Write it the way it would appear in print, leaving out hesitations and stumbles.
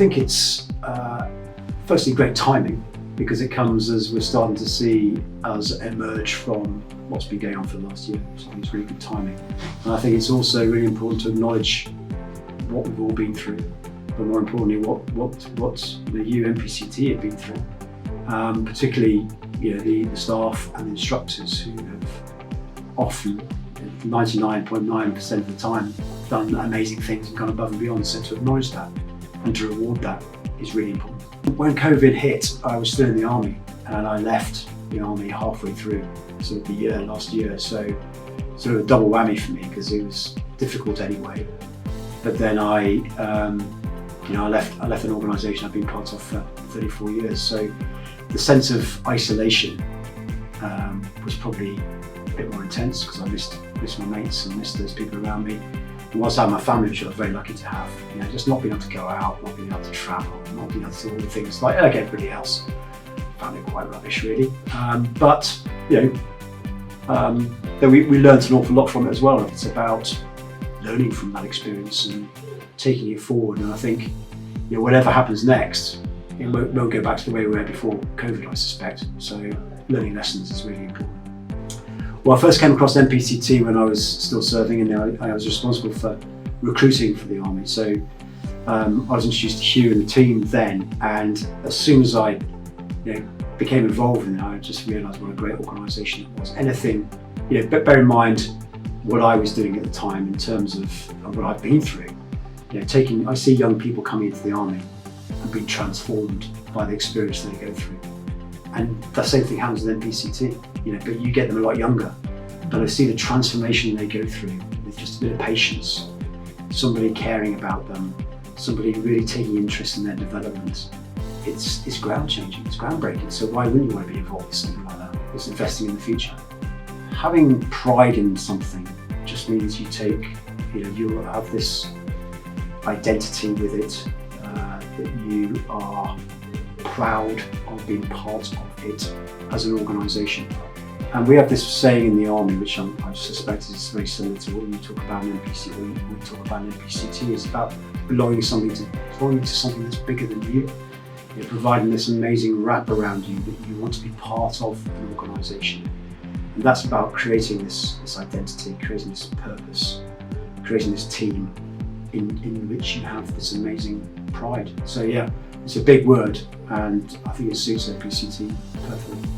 think it's firstly great timing, because it comes as we're starting to see us emerge from what's been going on for the last year. So I think it's really good timing. And I think it's also really important to acknowledge what we've all been through, but more importantly, what you MPCT have been through. Particularly, the staff and the instructors who have often, 99.9% of the time, done amazing things and gone above and beyond. So to acknowledge that and to reward that is really important. When COVID hit, I was still in the army, and I left the army halfway through sort of the year last year. So sort of a double whammy for me, because it was difficult anyway. But then I left an organisation I've been part of for 34 years. So the sense of isolation was probably a bit more intense, because I missed my mates and missed those people around me. And whilst I had my family, which I was very lucky to have, just not being able to go out, not being able to travel, not being able to do all the things like everybody else, I found it quite rubbish, really. But we learned an awful lot from it as well. It's about learning from that experience and taking it forward. And I think, whatever happens next, it won't go back to the way we were before COVID, I suspect. So learning lessons is really important. Well, I first came across MPCT when I was still serving, and I was responsible for recruiting for the army. So I was introduced to Hugh and the team then, and as soon as I became involved in it, I just realised what a great organisation it was. Anything, but bear in mind what I was doing at the time in terms of what I've been through. I see young people coming into the army and being transformed by the experience they go through. And the same thing happens with MPCT, but you get them a lot younger. But I see the transformation they go through with just a bit of patience, somebody caring about them, somebody really taking interest in their development. It's ground changing, it's groundbreaking. So why wouldn't you want to be involved in something like that? It's investing in the future. Having pride in something just means you have this identity with it, that you are proud of being part of it as an organisation. And we have this saying in the army, which I suspect is very similar to what you talk about in MPCT, when we talk about in MPCT, is about belonging to something that's bigger than you. Providing this amazing wrap around you that you want to be part of an organisation. And that's about creating this identity, creating this purpose, creating this team in which you have this amazing pride. So yeah, it's a big word, and I think it suits MPCT perfectly.